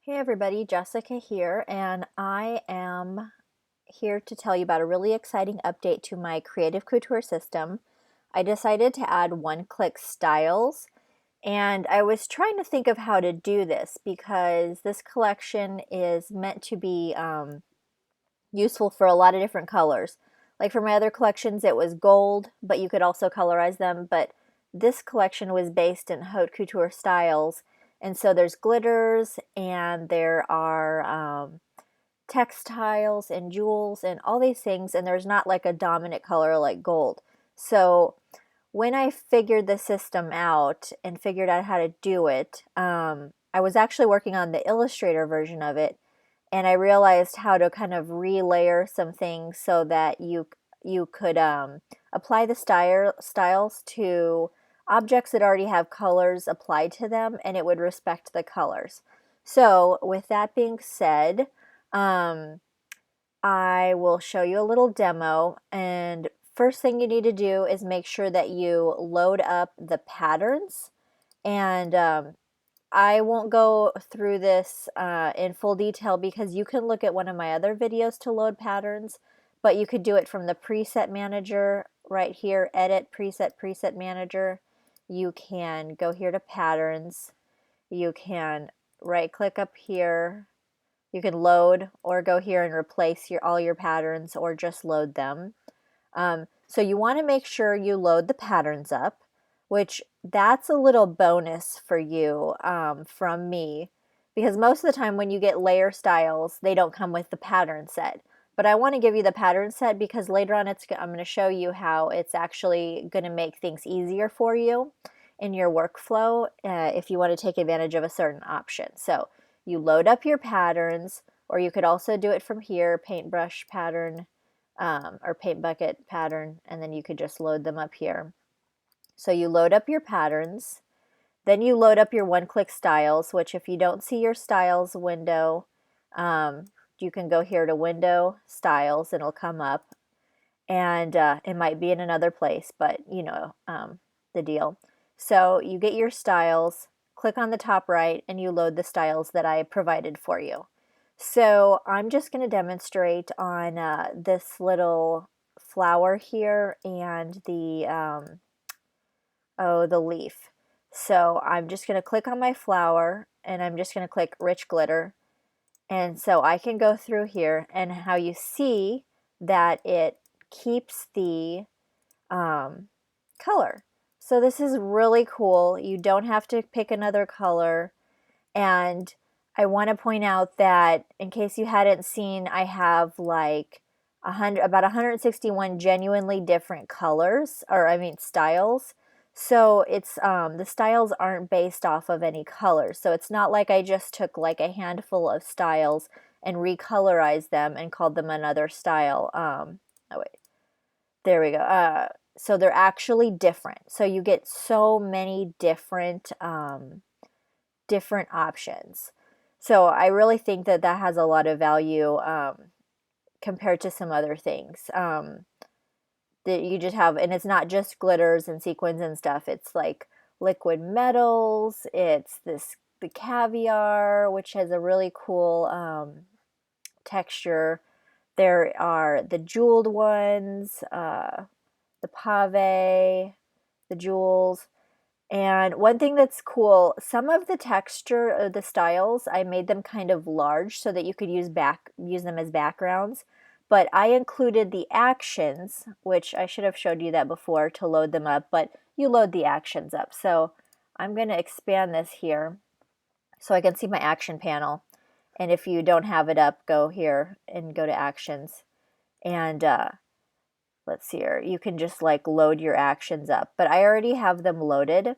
Hey everybody, Jessica here, and I am here to tell you about a really exciting update to my Creative Couture system. I decided to add one-click styles, and I was trying to think of how to do this because this collection is meant to be useful for a lot of different colors. Like for my other collections, it was gold, but you could also colorize them. But this collection was based in haute couture styles, and so there's glitters and there are textiles and jewels and all these things, and there's not like a dominant color like gold. So when I figured the system out and figured out how to do it, I was actually working on the Illustrator version of it, and I realized how to kind of relayer some things so that you could apply the styles to objects that already have colors applied to them, and it would respect the colors. So with that being said, um, I will show you a little demo, and first thing you need to do is make sure that you load up the patterns, and I won't go through this in full detail because you can look at one of my other videos to load patterns, but you could do it from the preset manager right here, edit preset manager. You can go here to patterns. You can right click up here. You can load or go here and replace all your patterns or just load them. So you want to make sure you load the patterns up, which that's a little bonus for you from me, because most of the time when you get layer styles, they don't come with the pattern set. But I want to give you the pattern set because later on I'm going to show you how it's actually going to make things easier for you in your workflow if you want to take advantage of a certain option. So you load up your patterns, or you could also do it from here, paintbrush pattern, or paint bucket pattern, and then you could just load them up here. So you load up your patterns, then you load up your one-click styles, which if you don't see your styles window, you can go here to window styles and it'll come up, and it might be in another place, but you know the deal. So you get your styles, click on the top right, and you load the styles that I provided for you. So I'm just going to demonstrate on this little flower here and the leaf. So I'm just going to click on my flower, and I'm just going to click rich glitter. And so I can go through here, and how you see that it keeps the color. So this is really cool. You don't have to pick another color. And I want to point out that in case you hadn't seen, I have like about 161 genuinely different colors, or I mean styles. So it's the styles aren't based off of any colors. So it's not like I just took like a handful of styles and recolorized them and called them another style. Oh wait, there we go. So they're actually different. So you get so many different options. So I really think that that has a lot of value compared to some other things that you just have. And it's not just glitters and sequins and stuff. It's like liquid metals. It's the caviar, which has a really cool texture. There are the jeweled ones, the pave, the jewels. And one thing that's cool, some of the texture of the styles, I made them kind of large so that you could use them as backgrounds. But I included the actions, which I should have showed you that before to load them up, but you load the actions up. So I'm going to expand this here so I can see my action panel. And if you don't have it up, go here and go to actions. And let's see here, you can just like load your actions up, but I already have them loaded,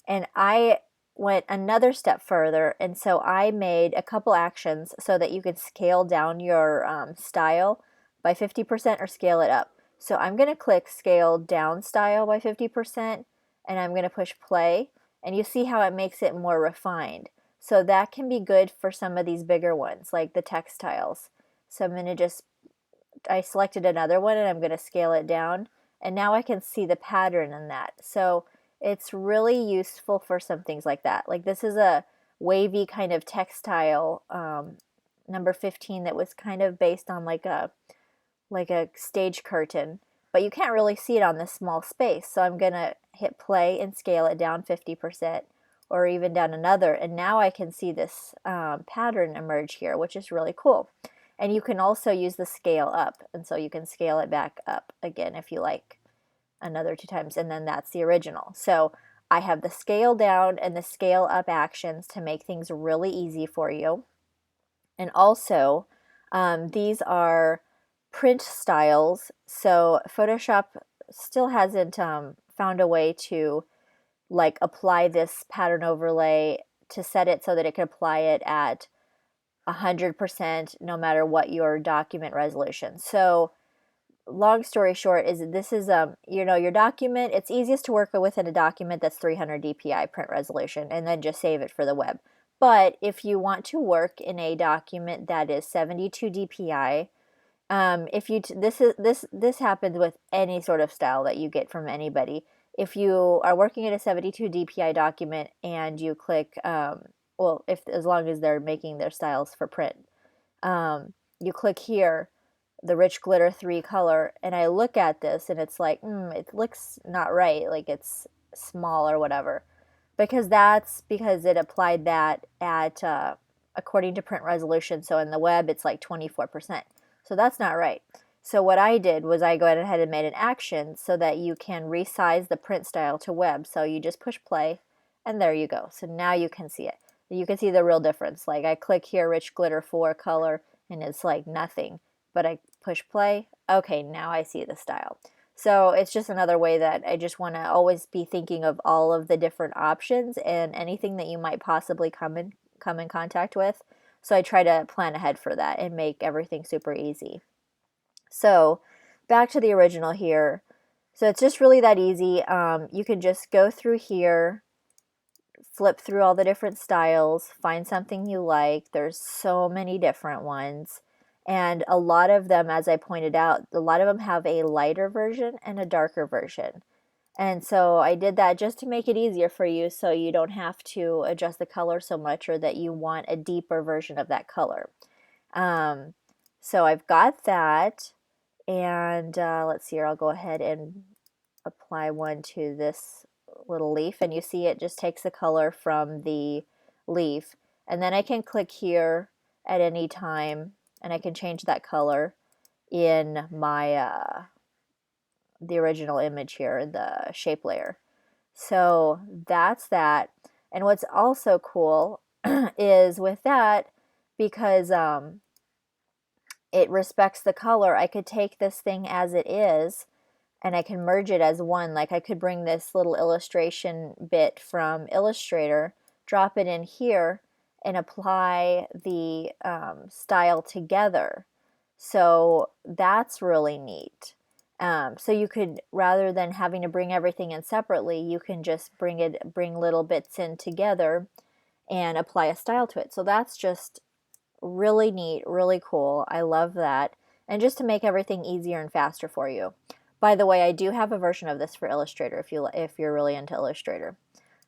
and I went another step further, and so I made a couple actions so that you could scale down your style by 50% or scale it up. So I'm going to click scale down style by 50%, and I'm going to push play, and you see how it makes it more refined. So that can be good for some of these bigger ones like the textiles. So I'm going to I selected another one, and I'm going to scale it down, and now I can see the pattern in that. So it's really useful for some things like that. Like this is a wavy kind of textile, number 15, that was kind of based on like a stage curtain, but you can't really see it on this small space. So I'm gonna hit play and scale it down 50% or even down another, and now I can see this pattern emerge here, which is really cool. And you can also use the scale up, and so you can scale it back up again if you like, another 2 times, and then that's the original. So I have the scale down and the scale up actions to make things really easy for you. And also, these are print styles, so Photoshop still hasn't found a way to like apply this pattern overlay to set it so that it can apply it at 100% no matter what your document resolution. So long story short is this is your document, it's easiest to work with in a document that's 300 dpi print resolution, and then just save it for the web. But if you want to work in a document that is 72 dpi, if you this happens with any sort of style that you get from anybody. If you are working in a 72 dpi document and you click well, if as long as they're making their styles for print, you click here, the rich glitter 3 color, and I look at this and it's like, it looks not right, like it's small or whatever, because that's because it applied that at according to print resolution. So in the web it's like 24%. So that's not right. So what I did was I go ahead and made an action so that you can resize the print style to web. So you just push play and there you go. So now you can see it. You can see the real difference. Like I click here, rich glitter 4 color, and it's like nothing. But I push play, okay, now I see the style. So it's just another way that I just want to always be thinking of all of the different options and anything that you might possibly come in contact with. So I try to plan ahead for that and make everything super easy. So back to the original here. So it's just really that easy. You can just go through here, flip through all the different styles, find something you like. There's so many different ones. And a lot of them, as I pointed out, a lot of them have a lighter version and a darker version. And so I did that just to make it easier for you so you don't have to adjust the color so much, or that you want a deeper version of that color. So I've got that. And let's see here, I'll go ahead and apply one to this little leaf, and you see it just takes the color from the leaf. And then I can click here at any time and I can change that color in my the original image here in the shape layer. So that's that. And what's also cool is with that, because it respects the color, I could take this thing as it is and I can merge it as one. Like I could bring this little illustration bit from Illustrator, drop it in here, and apply the style together. So that's really neat. So you could, rather than having to bring everything in separately, you can just bring little bits in together and apply a style to it. So that's just really neat, really cool. I love that. And just to make everything easier and faster for you. By the way, I do have a version of this for Illustrator if you're really into Illustrator.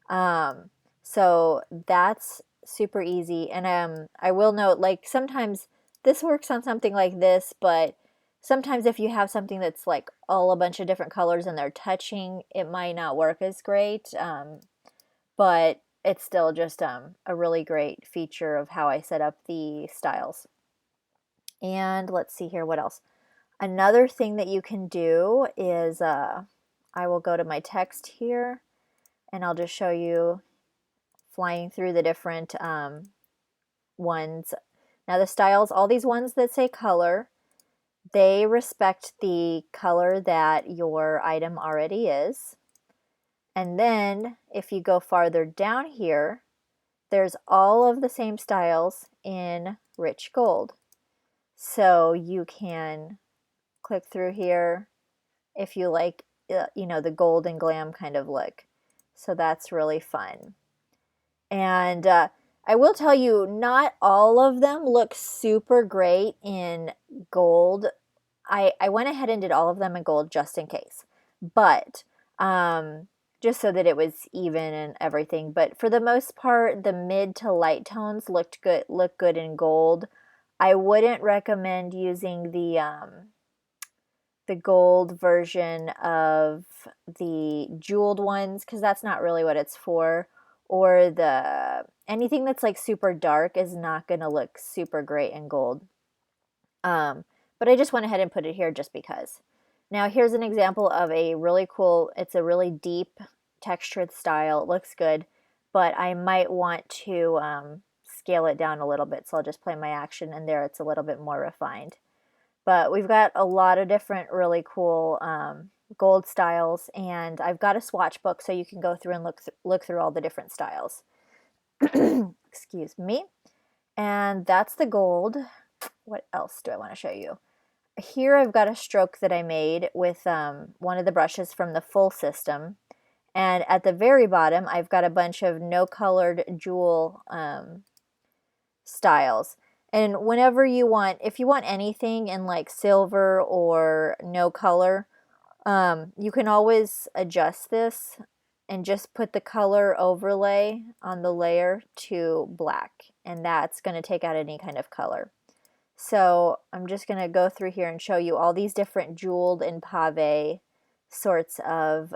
So that's super easy. And I will note, like, sometimes this works on something like this, but sometimes if you have something that's like all a bunch of different colors and they're touching, it might not work as great. But it's still just a really great feature of how I set up the styles. And let's see here, what else? Another thing that you can do is, I will go to my text here and I'll just show you flying through the different ones. Now the styles, all these ones that say color, they respect the color that your item already is. And then if you go farther down here, there's all of the same styles in rich gold. So you can click through here if you like, the gold and glam kind of look. So that's really fun. And I will tell you, not all of them look super great in gold. I went ahead and did all of them in gold just in case. But just so that it was even and everything. But for the most part, the mid to light tones look good in gold. I wouldn't recommend using the gold version of the jeweled ones because that's not really what it's for. Or the anything that's like super dark is not going to look super great in gold. But I just went ahead and put it here just because. Now here's an example of a really cool, it's a really deep textured style. It looks good, but I might want to scale it down a little bit. So I'll just play my action and there it's a little bit more refined. But we've got a lot of different really cool gold styles, and I've got a swatch book so you can go through and look through all the different styles. Excuse me. And that's the gold. What else do I want to show you? Here I've got a stroke that I made with one of the brushes from the full system. And at the very bottom, I've got a bunch of no-colored jewel styles. And whenever you want, if you want anything in like silver or no color, you can always adjust this and just put the color overlay on the layer to black. And that's going to take out any kind of color. So I'm just going to go through here and show you all these different jeweled and pave sorts of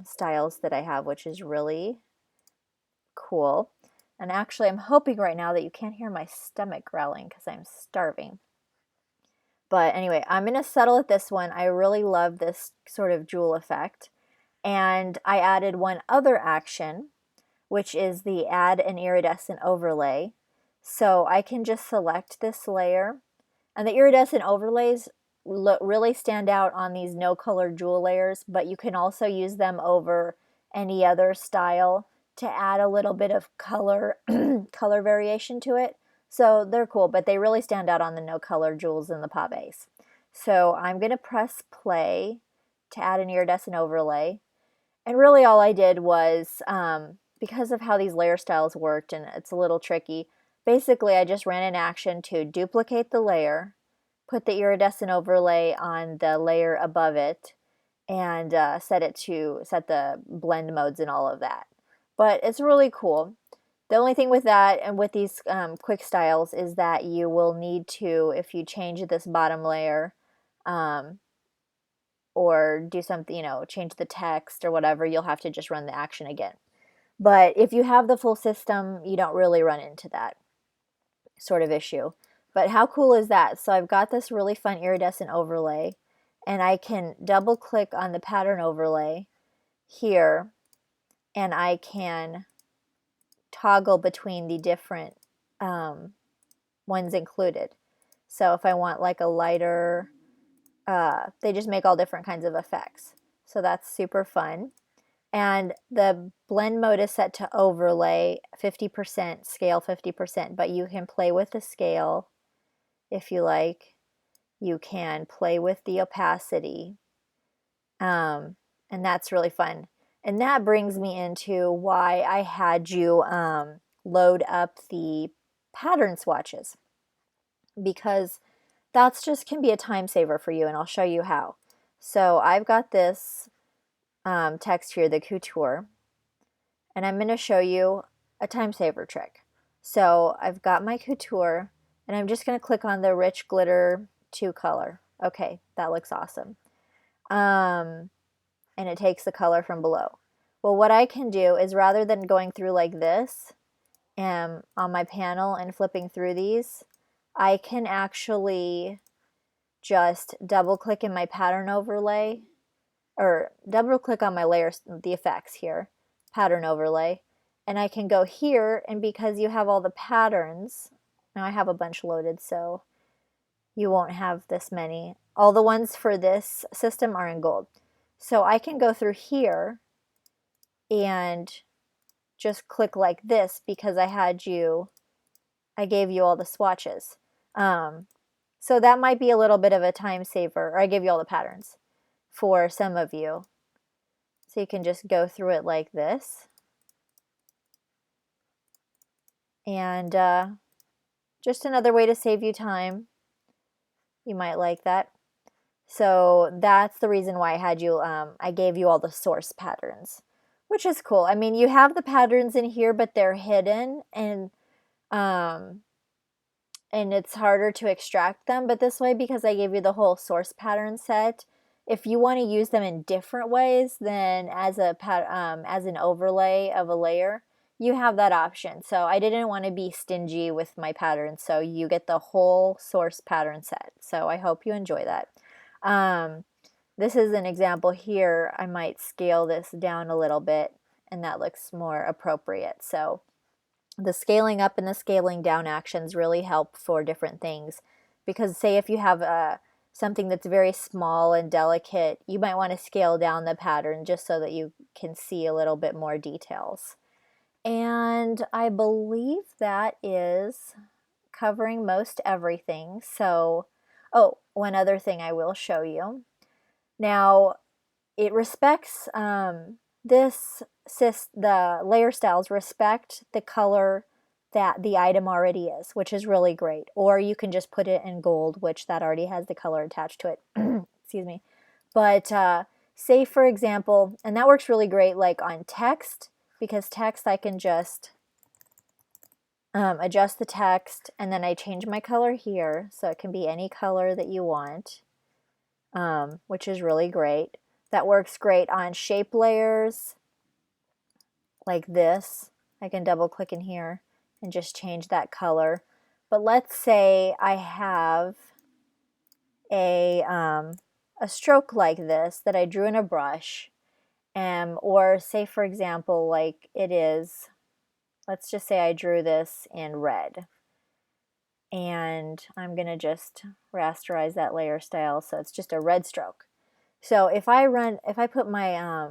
styles that I have, which is really cool. And actually, I'm hoping right now that you can't hear my stomach growling because I'm starving. But anyway, I'm going to settle at this one. I really love this sort of jewel effect. And I added one other action, which is the add an iridescent overlay. So I can just select this layer. And the iridescent overlays really stand out on these no color jewel layers, but you can also use them over any other style to add a little bit of color color variation to it. So they're cool, but they really stand out on the no color jewels and the paves. So I'm going to press play to add an iridescent overlay. And really all I did was, because of how these layer styles worked, and it's a little tricky, basically I just ran an action to duplicate the layer, put the iridescent overlay on the layer above it, and set the blend modes and all of that. But it's really cool. The only thing with that and with these quick styles is that you will need to, if you change this bottom layer, or do something, change the text or whatever, you'll have to just run the action again. But if you have the full system, you don't really run into that sort of issue. But how cool is that? So I've got this really fun iridescent overlay, and I can double click on the pattern overlay here, and I can toggle between the different ones included. So if I want like a lighter, they just make all different kinds of effects. So that's super fun. And the blend mode is set to overlay 50%, scale 50%, but you can play with the scale if you like. You can play with the opacity, and that's really fun. And that brings me into why I had you load up the pattern swatches, because that's just can be a time saver for you, and I'll show you how. So I've got this text here, the Couture, and I'm going to show you a time saver trick. So I've got my Couture, and I'm just going to click on the Rich Glitter 2 color. Okay, that looks awesome. And it takes the color from below. Well, what I can do is, rather than going through like this on my panel and flipping through these, I can actually just double click in my pattern overlay, or double click on my layers, the effects here, pattern overlay, and I can go here, and because you have all the patterns, now I have a bunch loaded, so you won't have this many. All the ones for this system are in gold. So I can go through here and just click like this because I gave you all the swatches. So that might be a little bit of a time saver, or I gave you all the patterns for some of you. So you can just go through it like this. And just another way to save you time. You might like that. So that's the reason why I had you, I gave you all the source patterns which is cool. I mean, you have the patterns in here, but they're hidden, and it's harder to extract them. But this way, because I gave you the whole source pattern set, if you want to use them in different ways than as as an overlay of a layer, you have that option. So I didn't want to be stingy with my patterns, so you get the whole source pattern set. So I hope you enjoy that. This is an example here. I might scale this down a little bit, and that looks more appropriate. So the scaling up and the scaling down actions really help for different things, because say if you have something that's very small and delicate, you might want to scale down the pattern just so that you can see a little bit more details. And I believe that is covering most everything. So, oh, one other thing I will show you. Now, it respects the layer styles respect the color that the item already is, which is really great. Or you can just put it in gold, which that already has the color attached to it. Excuse me. But say for example, and that works really great like on text, because text I can just adjust the text, and then I change my color here, so it can be any color that you want, which is really great. That works great on shape layers like this. I can double click in here and just change that color. But let's say I have a stroke like this that I drew in a brush, or say for example like it is, let's just say I drew this in red, and I'm gonna just rasterize that layer style so it's just a red stroke. So if I put my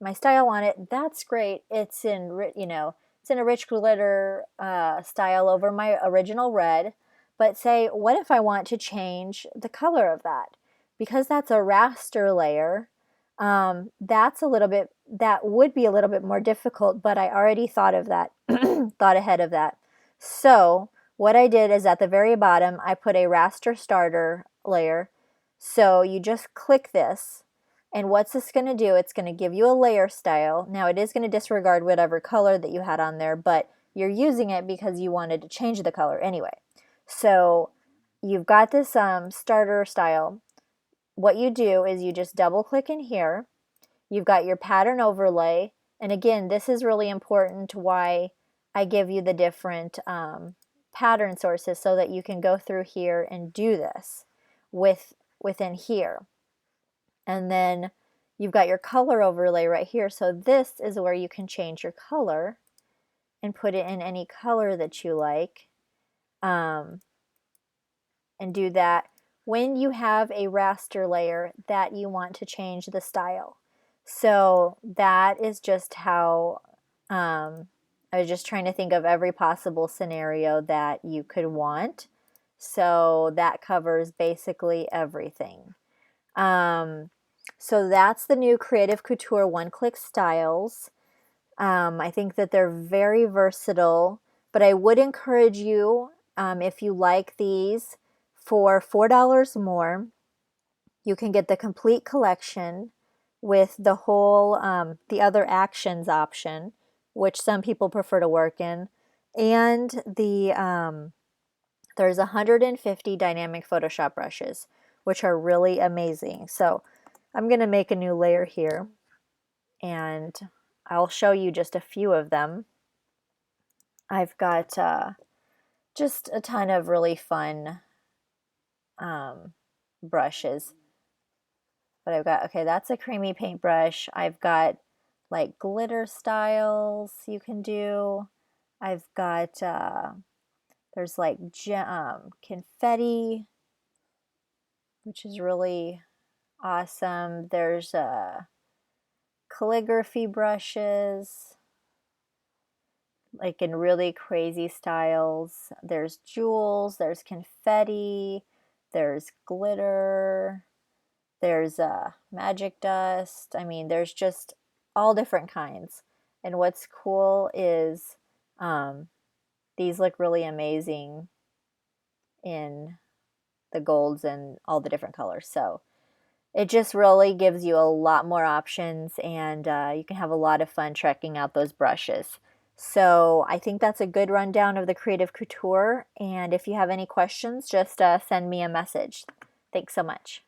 my style on it, that's great. It's in it's in a rich glitter style over my original red. But say, what if I want to change the color of that? Because that's a raster layer, that would be a little bit more difficult, but I already thought of that, thought ahead of that. So what I did is at the very bottom, I put a raster starter layer. So you just click this, and what's this going to do? It's going to give you a layer style. Now it is going to disregard whatever color that you had on there, but you're using it because you wanted to change the color anyway. So you've got this starter style. What you do is you just double click in here. You've got your pattern overlay. And again, this is really important why I give you the different pattern sources, so that you can go through here and do this within here. And then you've got your color overlay right here. So this is where you can change your color and put it in any color that you like, and do that when you have a raster layer that you want to change the style. So that is just how I was just trying to think of every possible scenario that you could want. So that covers basically everything. So that's the new Creative Couture one-click styles. I think that they're very versatile, but I would encourage you, if you like these, for $4 more, you can get the complete collection with the whole, the other actions option, which some people prefer to work in, and there's 150 dynamic Photoshop brushes, which are really amazing. So I'm going to make a new layer here, and I'll show you just a few of them. I've got just a ton of really fun brushes. But I've got, okay, that's a creamy paintbrush. I've got like glitter styles you can do. I've got, there's like confetti, which is really awesome. There's calligraphy brushes, like in really crazy styles. There's jewels, there's confetti, there's glitter, there's magic dust. I mean, there's just all different kinds. And what's cool is these look really amazing in the golds and all the different colors. So It just really gives you a lot more options, and you can have a lot of fun trekking out those brushes. So I think that's a good rundown of the Creative Couture, and if you have any questions, just send me a message. Thanks so much.